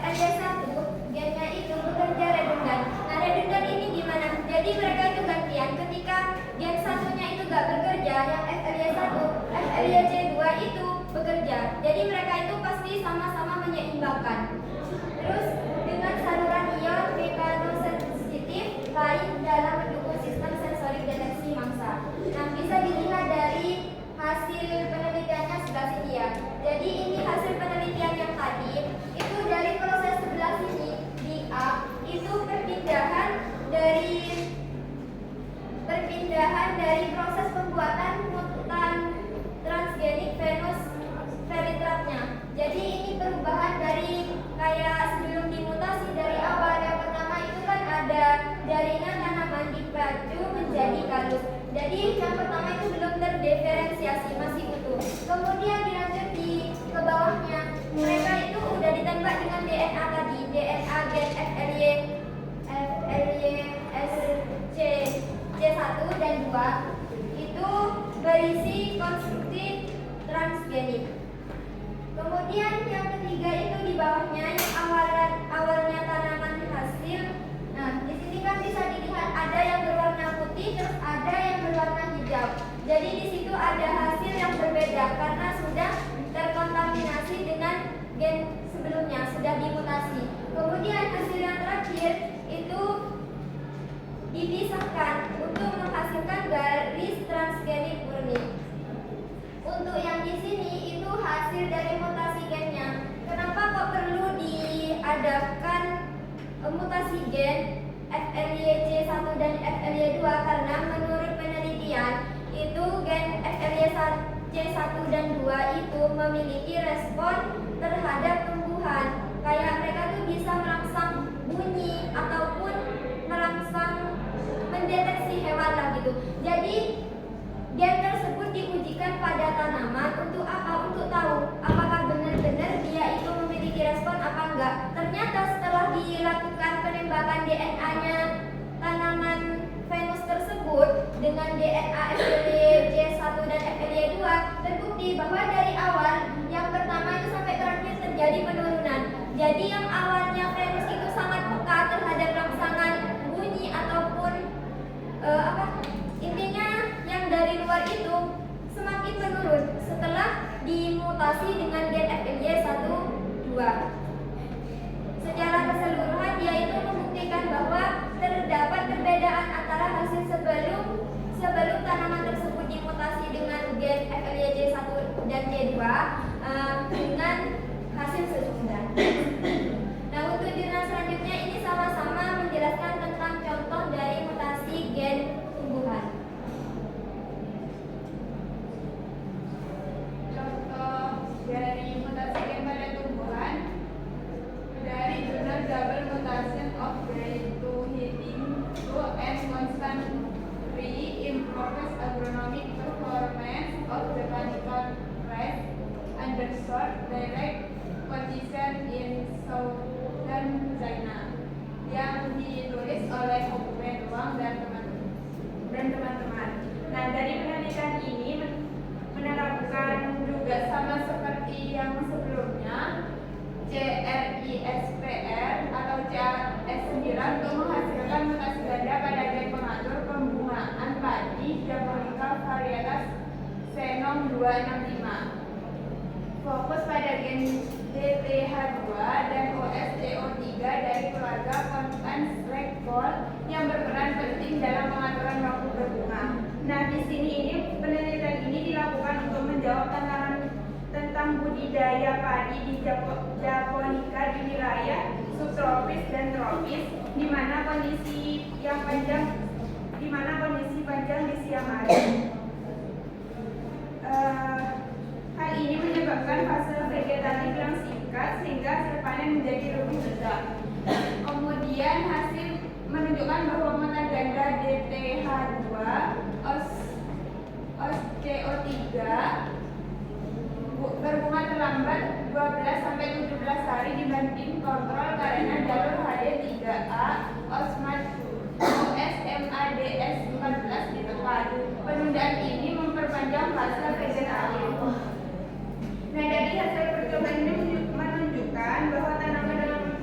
FLY1 gennya itu bekerja redundan. Nah, redundan ini gimana? Jadi mereka itu gantian. Ketika gen satunya itu gak bekerja, yang FLY1, FLYC2 itu bekerja. Jadi mereka itu pasti sama-sama menyeimbangkan. Terus dengan saluran ion mekanosensitif lain dalam mendukung sistem sensorik deteksi mangsa. Nah, bisa dilihat dari hasil penelitiannya sebelah sini ya. Jadi ini hasil penelitian yang tadi itu dari proses sebelah sini di A itu perpindahan dari proses pembuatan mutan transgenik Jadi yang pertama itu belum terdiferensiasi, masih utuh. Kemudian dilanjut di ke bawahnya, mereka itu udah ditembak dengan DNA tadi, DNA gen FLY C1 dan 2 itu berisi konstruktif transgenik. Kemudian yang ketiga itu di bawahnya yang awalnya tanaman hasil. Nah, di sini kan bisa dilihat ada yang berwarna putih, terus ada yang berwarna hijau. Jadi di situ ada hasil yang berbeda karena sudah terkontaminasi dengan gen sebelumnya, sudah dimutasi. Kemudian hasil yang terakhir itu dipisahkan untuk menghasilkan garis transgenik murni. Untuk yang di sini itu hasil dari mutasi gennya. Kenapa kok perlu diadakan mutasi gen FLYC1 dan FLY2? Karena menurut penelitian itu gen FLYC1 dan 2 itu memiliki respon terhadap tumbuhan. Kayak mereka tuh bisa merangsang bunyi ataupun merangsang mendeteksi hewan lah gitu. Jadi gen tersebut diujikan pada tanaman untuk apa? Untuk tahu apakah benar-benar dia itu memiliki respon apa enggak. Ternyata setelah dilakukan penembakan DNA-nya tanaman Venus tersebut dengan DNA FLY1 dan FLY2 terbukti bahwa dari awal yang pertama itu sampai terakhir terjadi penurunan. Jadi yang awalnya Venus itu sangat peka terhadap rangsangan bunyi ataupun intinya yang dari luar itu semakin menurun setelah dimutasi dengan gen FLY1 2. Secara keseluruhan dia itu membuktikan bahwa terdapat perbedaan antara hasil sebelum tanaman tersebut dimutasi dengan gen FLYC1 dan J2 dengan hasil sesudah. Nah, untuk jurnal selanjutnya ini sama-sama menjelaskan tentang contoh dari mutasi gen tumbuhan. Contoh dari mutasi gen pada tumbuhan dari jurnal Double Mutation of Grade-to-Heating to and Constant Re-Improves Agronomic Performance of Botanical Rice under short direct condition in Southern China yang ditulis oleh Hokben Wang dan teman-teman. Nah, dari penelitian ini menerapkan juga sama seperti yang sebelumnya CRISPR atau CRS9 untuk menghasilkan mutasi ganda pada gen pengatur pembungaan padi Japonica varietas Xenon 265. Fokus pada gen DTH2 dan OSCO3 dari keluarga Constans Record yang berperan penting dalam pengaturan waktu berbunga. Nah, di sini penelitian ini dilakukan untuk menjawab tantangan tentang budidaya padi di Japonica di wilayah subtropis dan tropis, di mana kondisi panjang di siang hari. Hal ini menyebabkan fase vegetatif yang singkat sehingga hasil panen menjadi lebih besar. Kemudian hasil menunjukkan bahwa mutan ganda DTH2 OSCO3 berbunga terlambat 12 sampai 17 hari dibanding kontrol karena jalur HD3A OSMADS 14 ditekan. Penundaan ini memperpanjang fase vegetatif. Nah, dari hasil percobaan ini menunjukkan bahwa tanaman dengan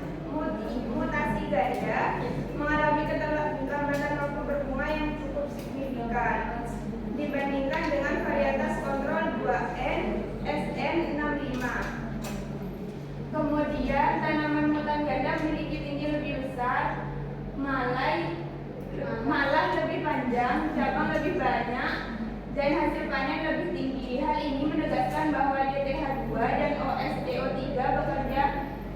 mutasi ganda mengalami keterlambatan waktu berbunga yang cukup signifikan dibandingkan dengan varietas kontrol 2N SN65. Kemudian tanaman mutan ganda memiliki tinggi lebih besar, malah lebih panjang, cabang lebih banyak, dan hasil panen lebih tinggi. Hal ini menegaskan bahwa DTH2 dan OSCO3 bekerja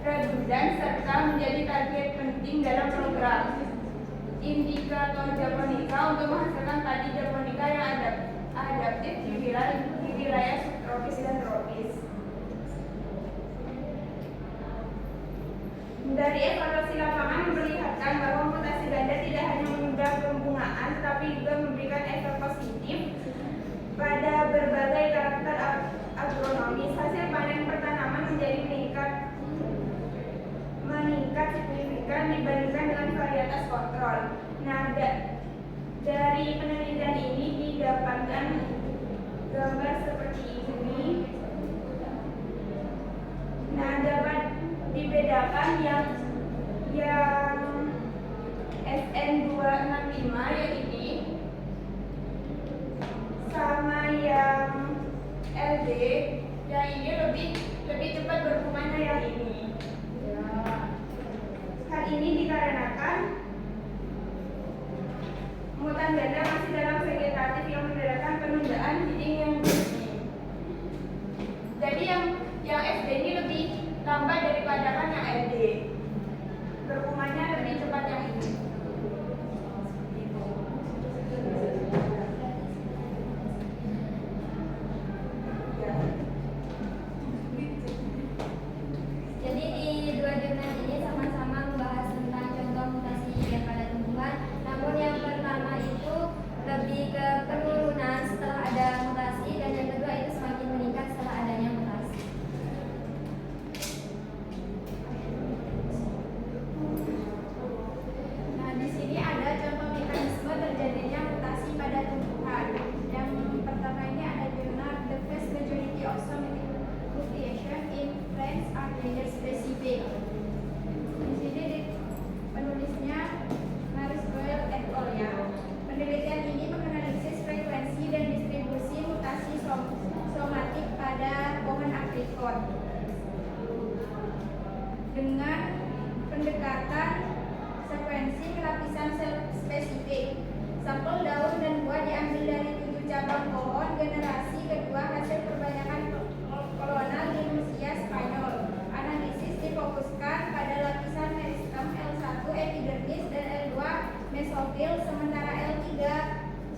redundan serta menjadi target penting dalam program indikator Japonica untuk menghasilkan padi Japonica yang adaptif di wilayah subtropis dan tropis. Dari evaluasi lapangan memperlihatkan bahwa mutasi ganda tidak hanya menunda pembungaan, tetapi juga memberikan efek positif signifikan dibandingkan dengan varietas kontrol. Nah, dari penelitian ini didapatkan gambar seperti ini. Nah, dapat dibedakan yang SN265 yang ini sama yang LD yang ini lebih cepat berbuahnya yang ini. Hal ini dikarenakan mutan ganda masih dalam vegetatif yang menyebabkan penundaan feeding yang tinggi. Jadi yang SD ini lebih lambat daripada kan yang LD. Berbuahnya lebih cepat yang ini. Jadi di dua jurnal ini sama-sama membahas tentang contoh mutasi yang pada tumbuhan. Namun yang pertama itu lebih ke penurunan setelah ada mutasi, dan yang kedua itu semakin meningkat setelah adanya mutasi. Nah, di sini ada contoh mekanisme terjadinya mutasi pada tumbuhan. Yang pertama ini ada jurnal The Vast Majority of Somatic Mutation in Plants are Gender Specific. Di sini penulisnya Maris Boyle et al. Ya. Penelitian ini menganalisis frekuensi dan distribusi mutasi somatik pada pohon aprikot dengan pendekatan sekuensi lapisan sel spesifik. Sampel daun dan buah diambil dari 7 cabang pohon generasi kedua hasil perbanyakan kolonal di Rusia Spanyol. Analisis difokuskan pada lapisan meristem L1 epidermis dan L2 mesofil, sementara L3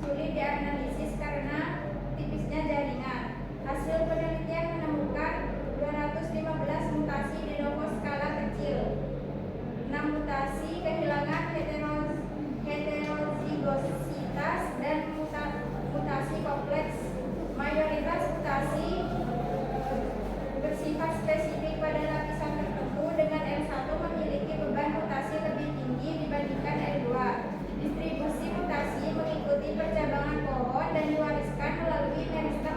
sulit dianalisis karena tipisnya jaringan. Hasil penelitian menemukan 215 mutasi de novo skala kecil, 6 mutasi kehilangan heterozigositas dan mutasi kompleks. Mayoritas mutasi bersifat spesifik pada lapisan tertentu, dengan L1 memiliki beban mutasi lebih tinggi dibandingkan L2. Distribusi mutasi mengikuti percabangan pohon dan diwariskan melalui meristem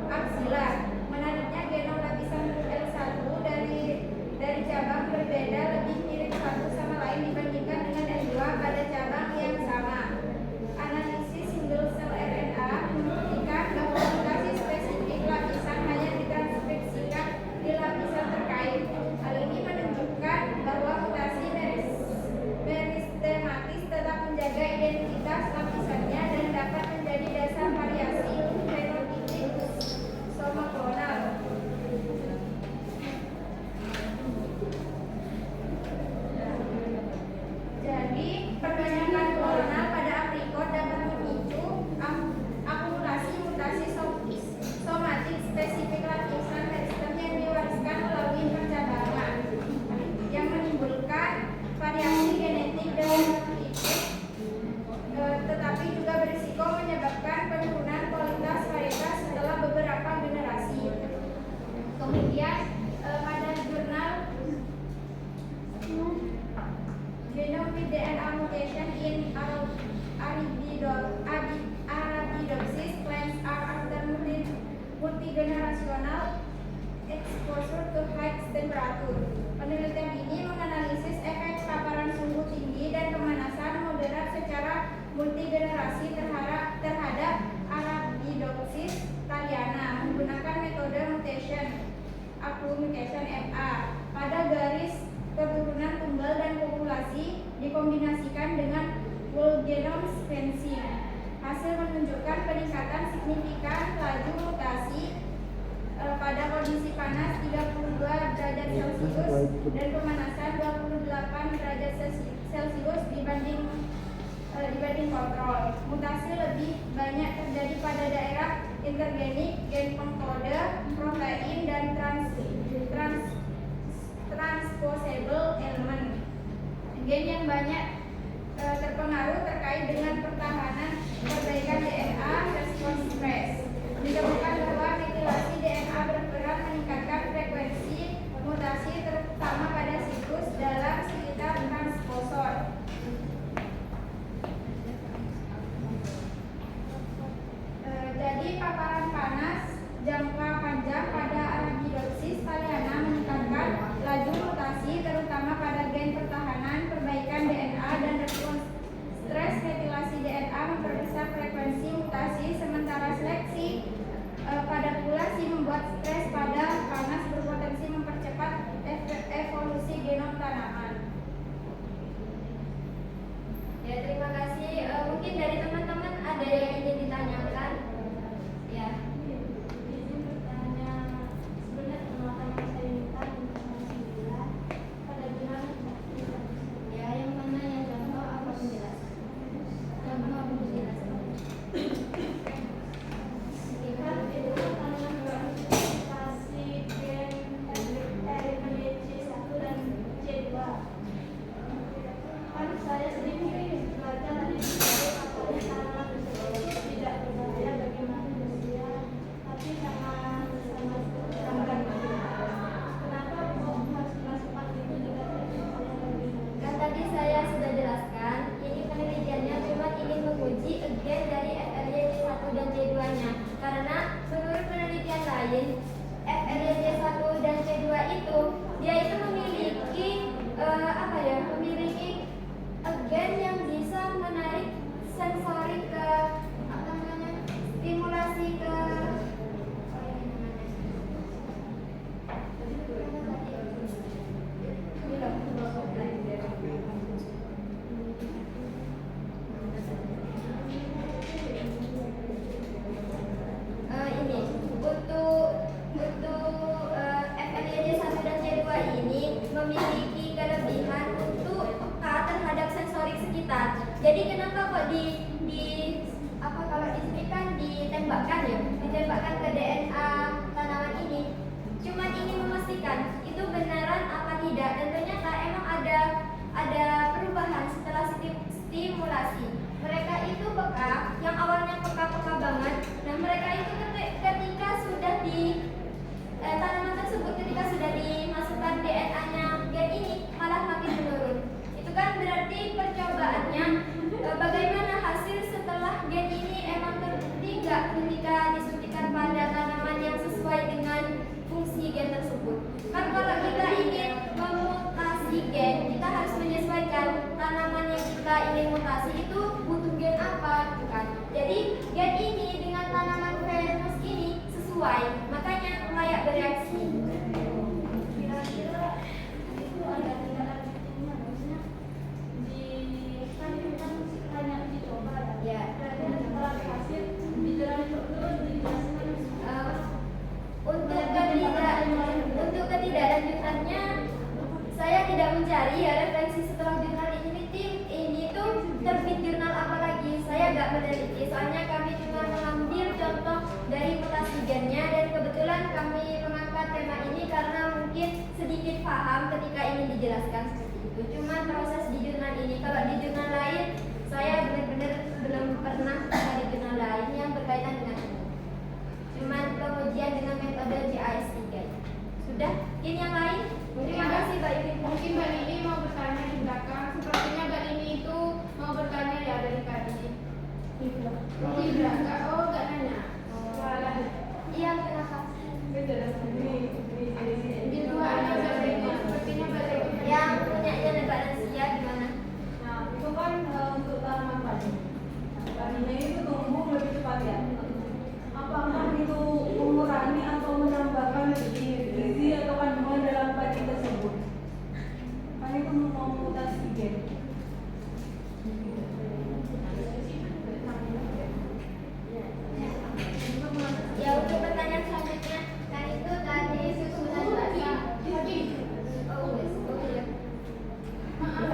aksilar. Menariknya, genom lapisan L1 dari cabang berbeda lebih mirip satu sama lain dibandingkan dengan L2 pada cabang yang sama. Analisis single cell RNA membuktikan bahwa mutasi spesifik lapisan hanya ditranskripsikan di lapisan terkait. Hal ini menunjukkan bahwa mutasi meristematis tetap menjaga identitas lapisannya dan dapat menjadi dasar variasi fenotipik somaklonal. Jadi, perbanyakan kolonal pada aprikot dapat memicu akumulasi mutasi somatik spesifik lapisan meristem yang diwariskan melalui percabangan, yang menimbulkan variasi genetik dan fenotipik, tetapi juga berisiko menyebabkan penurunan kualitas varietas setelah beberapa generasi. Kemudian pada jurnal Genome with DNA Mutation in Arabidopsis Plants are after multigenerational exposure to high temperature. Penelitian ini menganalisis efek paparan suhu tinggi dan pemanasan moderat secara multigenerasi terhadap Arabidopsis thaliana menggunakan metode mutation MA pada garis keturunan tunggal dan populasi dikombinasikan dengan whole genome sequencing. Hasil menunjukkan peningkatan signifikan laju mutasi pada kondisi panas 32 derajat Celcius dan pemanasan 28 derajat Celcius dibanding kontrol. Mutasi lebih banyak terjadi pada daerah intergenik, gen pengkode, protein, dan transposable element. Gen yang banyak terpengaruh terkait dengan pertahanan perbaikan DNA response stress. Ditemukan bahwa metilasi DNA berperan meningkatkan frekuensi mutasi terutama pada siklus dalam sekitar paparan panas jangka panjang pada Arabidopsis thaliana meningkatkan laju mutasi terutama pada gen pertahanan, perbaikan DNA dan respons stres metilasi DNA memperbesar frekuensi mutasi, sementara seleksi pada populasi membuat stres pada panas berpotensi mempercepat evolusi genom tanaman. Ya, terima kasih. Mungkin dari teman-teman ada yang ingin ditanyakan? Ya. Izin bertanya, sebenarnya kenapa saya minta informasi bila pada bulan Ya, yang mana yang contoh apa penjelasan? Contoh penjelasan. kan itu tanaman mutasi gen RNC1 dan C2. Kan saya sendiri belajar dari buku katanya tanaman tersebut tidak berbahaya bagi manusia, tapi sangat kenapa kok harus dimasukkan itu juga Kan tadi saya sudah jelaskan, ini penelitiannya cuma ingin menguji gen dari FRYC1 dan C2-nya. Karena menurut penelitian lain, FRYC1 dan C2 itu dia itu memiliki memiliki gen yang bisa menarik sensori ke stimulasi ke ini untuk FNYJ1 dan C2 ini memiliki kelebihan untuk peka terhadap sensorik sekitar. Jadi kenapa kok kalau di sini kan ditembakkan ke DNA tanaman ini? Cuman ingin memastikan itu benaran apa tidak, dan ternyata emang ada perubahan setelah stimulasi. Mereka itu peka, yang awalnya peka banget. Nah, mereka itu ketika sudah tanaman tersebut ketika sudah dimasukkan DNA-nya gen ini malah makin menurun. Itu kan berarti percobaannya bagaimana hasil setelah gen ini emang terbukti nggak ketika disuntikan pada tanaman yang sesuai dengan fungsi gen tersebut. Kan kalau kita ingin memutasi gen, kita harus menyesuaikan tanaman yang kita ingin mutasi itu butuh gen apa, bukan? Jadi gen ini dengan tanaman Venus ini sesuai, makanya layak bereaksi. kira-kira itu ada tindak lanjutnya, maksudnya kan itu kan hanya uji coba Ya. kira-kira setelah hasil dijalankan terus dijelaskan Untuk ketidaklanjutannya saya tidak mencari ya referensi setelah jurnal ini tuh terbit jurnal apa lagi, saya nggak meneliti, soalnya kami cuma mengambil contoh dari mutasi gennya, dan kebetulan kami mengangkat tema ini karena mungkin sedikit paham ketika ingin dijelaskan seperti itu. Cuma proses di jurnal ini, kalau di jurnal lain saya benar-benar belum pernah cari jurnal lain yang berkaitan dengan ini. Cuman pengujian dengan metode GIS3. Sudah, ini yang lain. Terima kasih Mbak Yudin. Mungkin Mbak Lili mau bertanya di belakang. Sepertinya Mbak Lili itu mau bertanya ya dari tadi. Di belakang. Oh, nggak nanya. Iya, terima kasih. Di dua ada Mbak Lili. Sepertinya Mbak Lili. Yang punyanya Mbak Nasia gimana? Nah, itu kan untuk tanaman padi. Padinya itu tumbuh lebih cepat ya. Apakah itu mengurangi atau menambahkan gizi atau kandungan dalam padi tersebut? Kan itu memutasi gen. Ya, untuk pertanyaan selanjutnya, kan itu tadi susunan bahasa. Oh, iya. Maaf,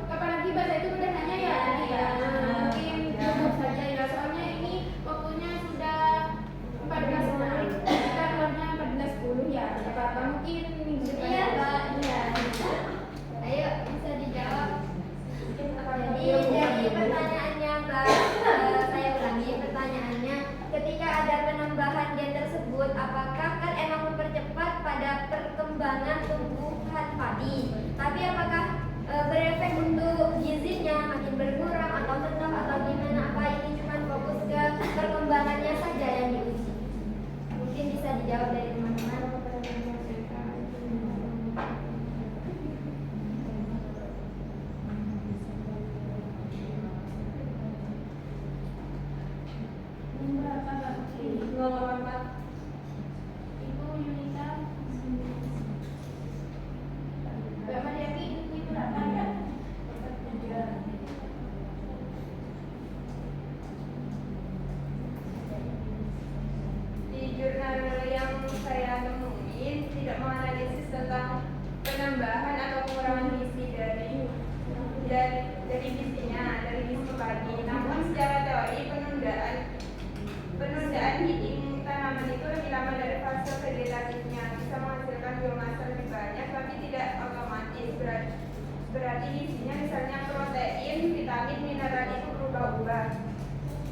apalagi bahasa itu udah nanya ya tadi ya. Mungkin Ibu Yunita. Mbak Mariati, Ibu Ratna. Di jurnal yang saya temuin tidak menganalisis tentang penambahan atau pengurangan gizi dari gizinya, dari gizi pagi. Namun secara teori penundaan heating tanaman itu lebih lama dari fase vegetatifnya, bisa menghasilkan biomasa lebih banyak tapi tidak otomatis. Berarti gizinya misalnya protein, vitamin, mineral itu berubah-ubah.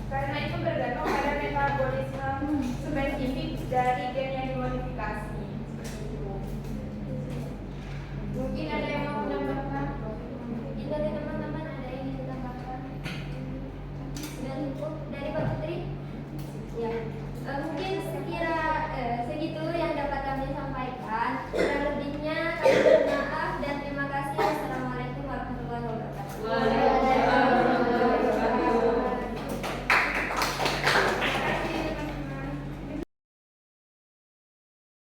Karena itu bergantung pada metabolisme spesifik dari gen yang